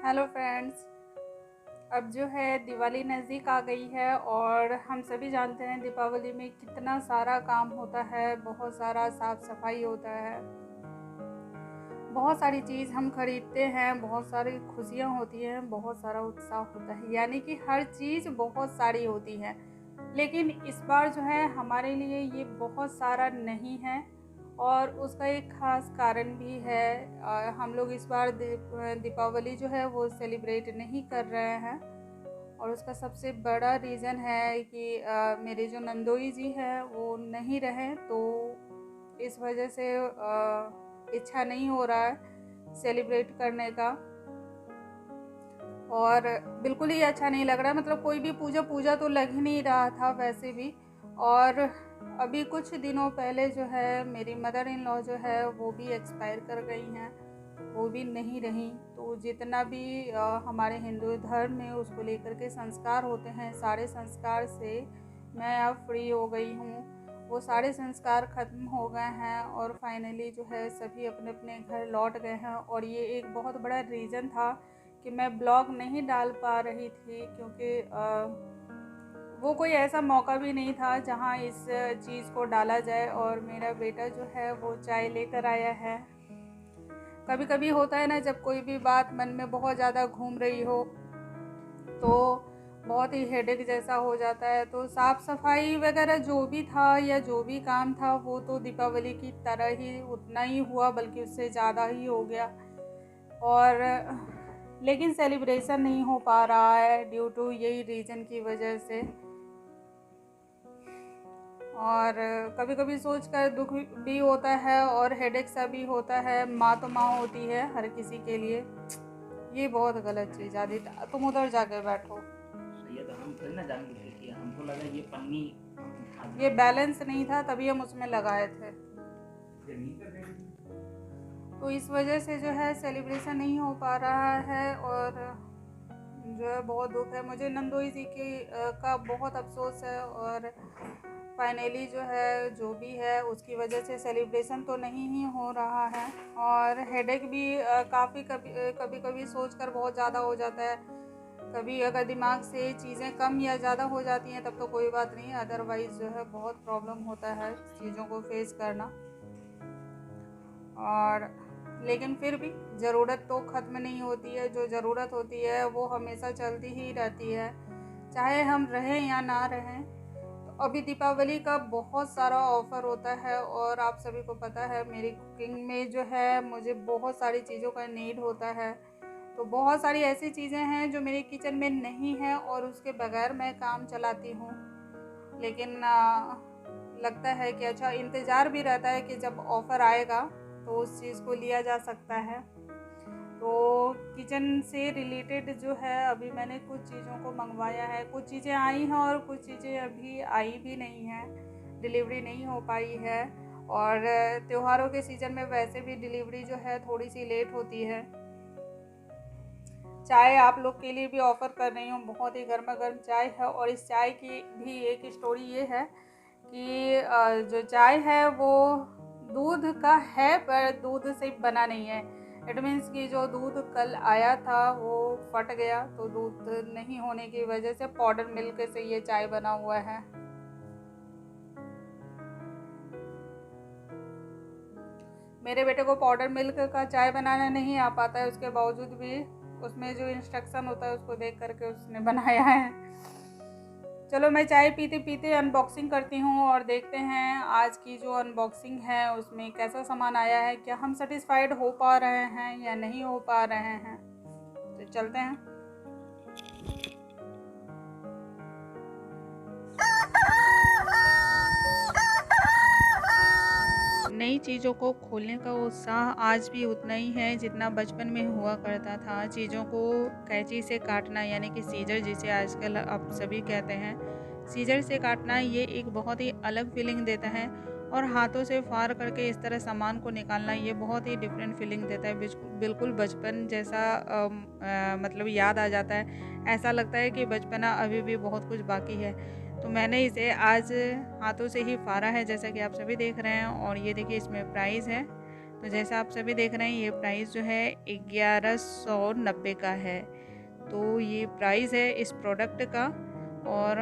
Hello friends. अब जो है दिवाली नज़दीक आ गई है और हम सभी जानते हैं दीपावली में कितना सारा काम होता है, बहुत सारा साफ सफाई होता है, बहुत सारी चीज़ हम खरीदते हैं, बहुत सारी खुशियाँ होती हैं, बहुत सारा उत्साह होता है, यानी कि हर चीज़ बहुत सारी होती है। लेकिन इस बार जो है हमारे लिए ये बहुत सारा नहीं है और उसका एक ख़ास कारण भी है। हम लोग इस बार दीपावली जो है वो सेलिब्रेट नहीं कर रहे हैं और उसका सबसे बड़ा रीज़न है कि मेरे जो नंदोई जी हैं वो नहीं रहे, तो इस वजह से इच्छा नहीं हो रहा है सेलिब्रेट करने का और बिल्कुल ही अच्छा नहीं लग रहा है। मतलब कोई भी पूजा तो लग ही नहीं रहा था वैसे भी। और अभी कुछ दिनों पहले जो है मेरी मदर इन लॉ जो है वो भी एक्सपायर कर गई हैं, वो भी नहीं रही। तो जितना भी हमारे हिंदू धर्म में उसको लेकर के संस्कार होते हैं, सारे संस्कार से मैं अब फ्री हो गई हूँ। वो सारे संस्कार ख़त्म हो गए हैं और फाइनली जो है सभी अपने अपने घर लौट गए हैं। और ये एक बहुत बड़ा रीज़न था कि मैं ब्लॉग नहीं डाल पा रही थी, क्योंकि वो कोई ऐसा मौका भी नहीं था जहाँ इस चीज़ को डाला जाए। और मेरा बेटा जो है वो चाय लेकर आया है। कभी कभी होता है ना, जब कोई भी बात मन में बहुत ज़्यादा घूम रही हो तो बहुत ही हेडेक जैसा हो जाता है। तो साफ़ सफाई वगैरह जो भी था या जो भी काम था वो तो दीपावली की तरह ही उतना ही हुआ, बल्कि उससे ज़्यादा ही हो गया। और लेकिन सेलिब्रेशन नहीं हो पा रहा है ड्यू टू यही रीज़न की वजह से। और कभी कभी सोच कर दुख भी होता है और हेडेक सा भी होता है। माँ तो माँ होती है हर किसी के लिए। ये बहुत गलत चीज़। आदि तुम उधर जाकर बैठो। ये तो हम थोड़ी ना जानबूझ के किया, हमको लगा ये पन्नी ये बैलेंस नहीं था तभी हम उसमें लगाए थे, तो इस वजह से जो है सेलिब्रेशन नहीं हो पा रहा है। और जो है बहुत दुख है मुझे। नंदोई जी की का बहुत अफसोस है। और फाइनली जो है जो भी है उसकी वजह से सेलिब्रेशन तो नहीं ही हो रहा है। और हेडेक भी काफ़ी कभी कभी सोच कर बहुत ज़्यादा हो जाता है। कभी अगर दिमाग से चीज़ें कम या ज़्यादा हो जाती हैं तब तो कोई बात नहीं, अदरवाइज़ जो है बहुत प्रॉब्लम होता है चीज़ों को फेस करना। और लेकिन फिर भी ज़रूरत तो ख़त्म नहीं होती है। जो ज़रूरत होती है वो हमेशा चलती ही रहती है, चाहे हम रहें या ना रहें। तो अभी दीपावली का बहुत सारा ऑफ़र होता है और आप सभी को पता है मेरी कुकिंग में जो है मुझे बहुत सारी चीज़ों का नीड होता है। तो बहुत सारी ऐसी चीज़ें हैं जो मेरे किचन में नहीं हैं और उसके बगैर मैं काम चलाती हूँ। लेकिन लगता है कि अच्छा इंतज़ार भी रहता है कि जब ऑफ़र आएगा तो उस चीज़ को लिया जा सकता है। तो किचन से रिलेटेड जो है अभी मैंने कुछ चीज़ों को मंगवाया है। कुछ चीज़ें आई हैं और कुछ चीज़ें अभी आई भी नहीं हैं, डिलीवरी नहीं हो पाई है। और त्योहारों के सीज़न में वैसे भी डिलीवरी जो है थोड़ी सी लेट होती है। चाय आप लोग के लिए भी ऑफ़र कर रही हूँ, बहुत ही गर्मा गर्म चाय है। और इस चाय की भी एक स्टोरी ये है कि जो चाय है वो दूध का है पर दूध से बना नहीं है। इट मीन्स कि जो दूध कल आया था वो फट गया, तो दूध नहीं होने की वजह से पाउडर मिल्क से ये चाय बना हुआ है। मेरे बेटे को पाउडर मिल्क का चाय बनाना नहीं आ पाता है, उसके बावजूद भी उसमें जो इंस्ट्रक्शन होता है उसको देख करके उसने बनाया है। चलो मैं चाय पीते पीते अनबॉक्सिंग करती हूँ और देखते हैं आज की जो अनबॉक्सिंग है उसमें कैसा सामान आया है, क्या हम सेटिस्फाइड हो पा रहे हैं या नहीं हो पा रहे हैं। तो चलते हैं। नई चीज़ों को खोलने का उत्साह आज भी उतना ही है जितना बचपन में हुआ करता था। चीज़ों को कैंची से काटना, यानी कि सीजर जिसे आजकल आप सभी कहते हैं, सीजर से काटना ये एक बहुत ही अलग फीलिंग देता है। और हाथों से फाड़ करके इस तरह सामान को निकालना ये बहुत ही डिफरेंट फीलिंग देता है। बिल्कुल बचपन जैसा मतलब याद आ जाता है। ऐसा लगता है कि बचपना अभी भी बहुत कुछ बाकी है। तो मैंने इसे आज हाथों से ही फाड़ा है, जैसा कि आप सभी देख रहे हैं। और ये देखिए इसमें प्राइस है, तो जैसा आप सभी देख रहे हैं ये प्राइस जो है 1190 का है। तो ये प्राइस है इस प्रोडक्ट का। और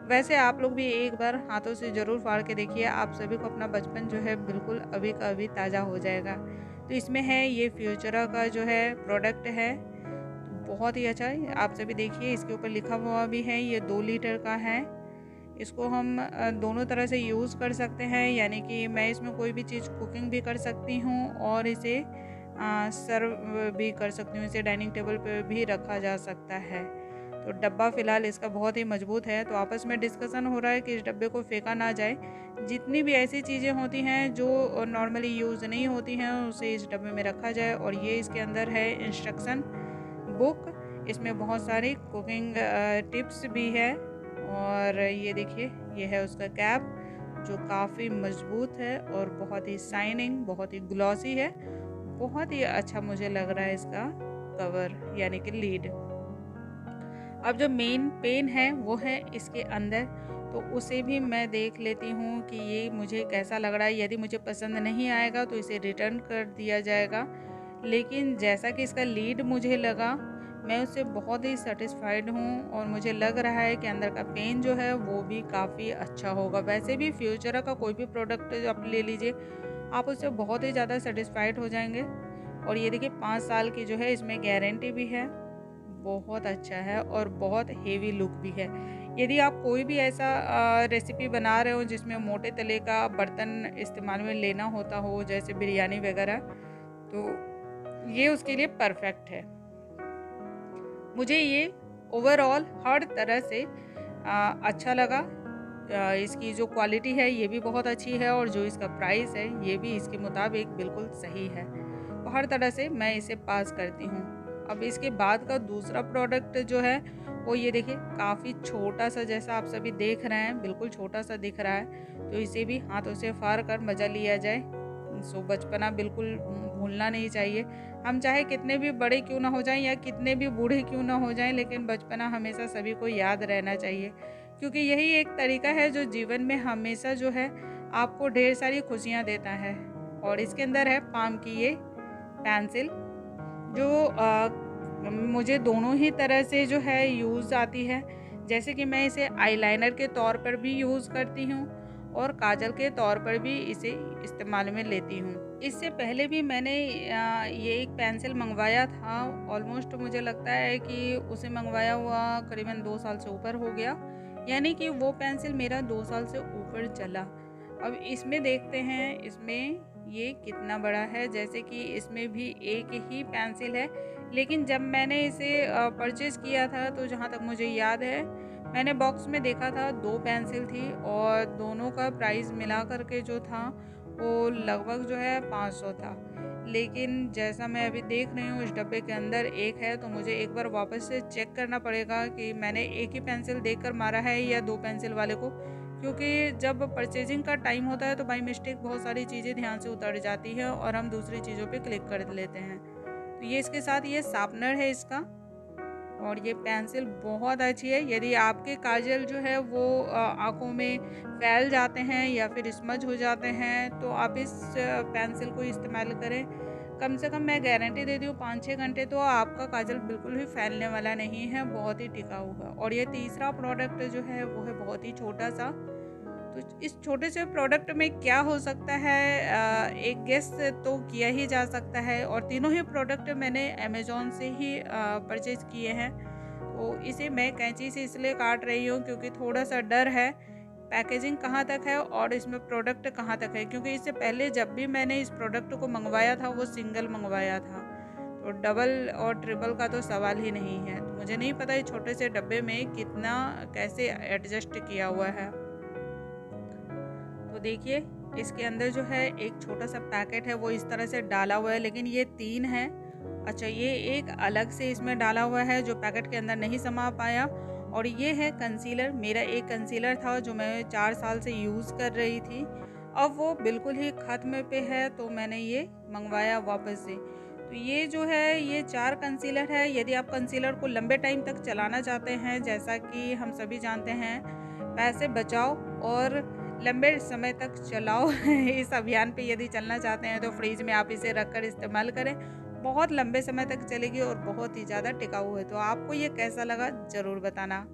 वैसे आप लोग भी एक बार हाथों से ज़रूर फाड़ के देखिए, आप सभी को अपना बचपन जो है बिल्कुल अभी का अभी ताज़ा हो जाएगा। तो इसमें है ये फ्यूचरा का जो है प्रोडक्ट है, तो बहुत ही अच्छा है। आप सभी देखिए इसके ऊपर लिखा हुआ भी है, ये 2 लीटर का है। इसको हम दोनों तरह से यूज़ कर सकते हैं, यानी कि मैं इसमें कोई भी चीज़ कुकिंग भी कर सकती हूँ और इसे सर्व भी कर सकती हूँ। इसे डाइनिंग टेबल पे भी रखा जा सकता है। तो डब्बा फ़िलहाल इसका बहुत ही मजबूत है। तो आपस में डिस्कशन हो रहा है कि इस डब्बे को फेंका ना जाए। जितनी भी ऐसी चीज़ें होती हैं जो नॉर्मली यूज़ नहीं होती हैं उसे इस डब्बे में रखा जाए। और ये इसके अंदर है इंस्ट्रक्शन बुक, इसमें बहुत सारी कुकिंग टिप्स भी है। और ये देखिए ये है उसका कैप जो काफ़ी मजबूत है और बहुत ही शाइनिंग, बहुत ही ग्लॉसी है। बहुत ही अच्छा मुझे लग रहा है इसका कवर यानी कि लीड। अब जो मेन पेन है वो है इसके अंदर, तो उसे भी मैं देख लेती हूँ कि ये मुझे कैसा लग रहा है। यदि मुझे पसंद नहीं आएगा तो इसे रिटर्न कर दिया जाएगा। लेकिन जैसा कि इसका लीड मुझे लगा, मैं उससे बहुत ही सेटिस्फाइड हूँ और मुझे लग रहा है कि अंदर का पेन जो है वो भी काफ़ी अच्छा होगा। वैसे भी फ्यूचरा का कोई भी प्रोडक्ट जो आप ले लीजिए, आप उससे बहुत ही ज़्यादा सेटिस्फाइड हो जाएंगे। और ये देखिए 5 साल की जो है इसमें गारंटी भी है। बहुत अच्छा है और बहुत हेवी लुक भी है। यदि आप कोई भी ऐसा रेसिपी बना रहे हो जिसमें मोटे तले का बर्तन इस्तेमाल में लेना होता हो, जैसे बिरयानी वगैरह, तो ये उसके लिए परफेक्ट है। मुझे ये ओवरऑल हर तरह से अच्छा लगा। इसकी जो क्वालिटी है ये भी बहुत अच्छी है और जो इसका प्राइस है ये भी इसके मुताबिक बिल्कुल सही है। तो हर तरह से मैं इसे पास करती हूँ। अब इसके बाद का दूसरा प्रोडक्ट जो है वो ये देखिए काफ़ी छोटा सा, जैसा आप सभी देख रहे हैं बिल्कुल छोटा सा दिख रहा है। तो इसे भी हाथों से फाड़ कर मज़ा लिया जाए। सो बचपना बिल्कुल भूलना नहीं चाहिए। हम चाहे कितने भी बड़े क्यों ना हो जाएं या कितने भी बूढ़े क्यों ना हो जाएं, लेकिन बचपना हमेशा सभी को याद रहना चाहिए, क्योंकि यही एक तरीका है जो जीवन में हमेशा जो है आपको ढेर सारी खुशियां देता है। और इसके अंदर है पाम की ये पेंसिल जो मुझे दोनों ही तरह से जो है यूज़ आती है। जैसे कि मैं इसे आईलाइनर के तौर पर भी यूज़ करती हूँ और काजल के तौर पर भी इसे इस्तेमाल में लेती हूँ। इससे पहले भी मैंने ये एक पेंसिल मंगवाया था। ऑलमोस्ट मुझे लगता है कि उसे मंगवाया हुआ करीबन 2 साल से ऊपर हो गया, यानी कि वो पेंसिल मेरा 2 साल से ऊपर चला। अब इसमें देखते हैं इसमें ये कितना बड़ा है। जैसे कि इसमें भी एक ही पेंसिल है, लेकिन जब मैंने इसे परचेज़ किया था तो जहाँ तक मुझे याद है मैंने बॉक्स में देखा था 2 पेंसिल थी और दोनों का प्राइस मिला कर के जो था वो लगभग जो है 500 था। लेकिन जैसा मैं अभी देख रही हूँ इस डब्बे के अंदर एक है, तो मुझे एक बार वापस से चेक करना पड़ेगा कि मैंने एक ही पेंसिल देखकर मारा है या 2 पेंसिल वाले को, क्योंकि जब परचेजिंग का टाइम होता है तो बाई मिस्टेक बहुत सारी चीज़ें ध्यान से उतर जाती हैं और हम दूसरी चीज़ों पे क्लिक कर लेते हैं। तो ये इसके साथ ये शार्पनर है इसका, और ये पेंसिल बहुत अच्छी है। यदि आपके काजल जो है वो आँखों में फैल जाते हैं या फिर स्मज हो जाते हैं तो आप इस पेंसिल को इस्तेमाल करें। कम से कम मैं गारंटी देती हूँ 5-6 घंटे तो आपका काजल बिल्कुल भी फैलने वाला नहीं है, बहुत ही टिकाऊ है। और ये तीसरा प्रोडक्ट जो है वो है बहुत ही छोटा सा। तो इस छोटे से प्रोडक्ट में क्या हो सकता है, एक गेस तो किया ही जा सकता है। और तीनों ही प्रोडक्ट मैंने अमेज़ॉन से ही परचेज़ किए हैं। तो इसे मैं कैंची से इसलिए काट रही हूँ क्योंकि थोड़ा-सा डर है पैकेजिंग कहाँ तक है और इसमें प्रोडक्ट कहाँ तक है, क्योंकि इससे पहले जब भी मैंने इस प्रोडक्ट को मंगवाया था वो सिंगल मंगवाया था। तो डबल और ट्रिपल का तो सवाल ही नहीं है। तो मुझे नहीं पता इस छोटे से डब्बे में कितना कैसे एडजस्ट किया हुआ है। तो देखिए इसके अंदर जो है एक छोटा सा पैकेट है वो इस तरह से डाला हुआ है, लेकिन ये 3 है। अच्छा, ये एक अलग से इसमें डाला हुआ है जो पैकेट के अंदर नहीं समा पाया। और ये है कंसीलर। मेरा एक कंसीलर था जो मैं 4 साल से यूज़ कर रही थी, अब वो बिल्कुल ही ख़त्म पे है तो मैंने ये मंगवाया वापस से। तो ये जो है ये 4 कंसीलर है। यदि आप कंसीलर को लंबे टाइम तक चलाना चाहते हैं, जैसा कि हम सभी जानते हैं पैसे बचाओ और लंबे समय तक चलाओ। इस अभियान पे यदि चलना चाहते हैं तो फ्रिज में आप इसे रखकर इस्तेमाल करें। बहुत लंबे समय तक चलेगी और बहुत ही ज़्यादा टिकाऊ है। तो आपको ये कैसा लगा ज़रूर बताना।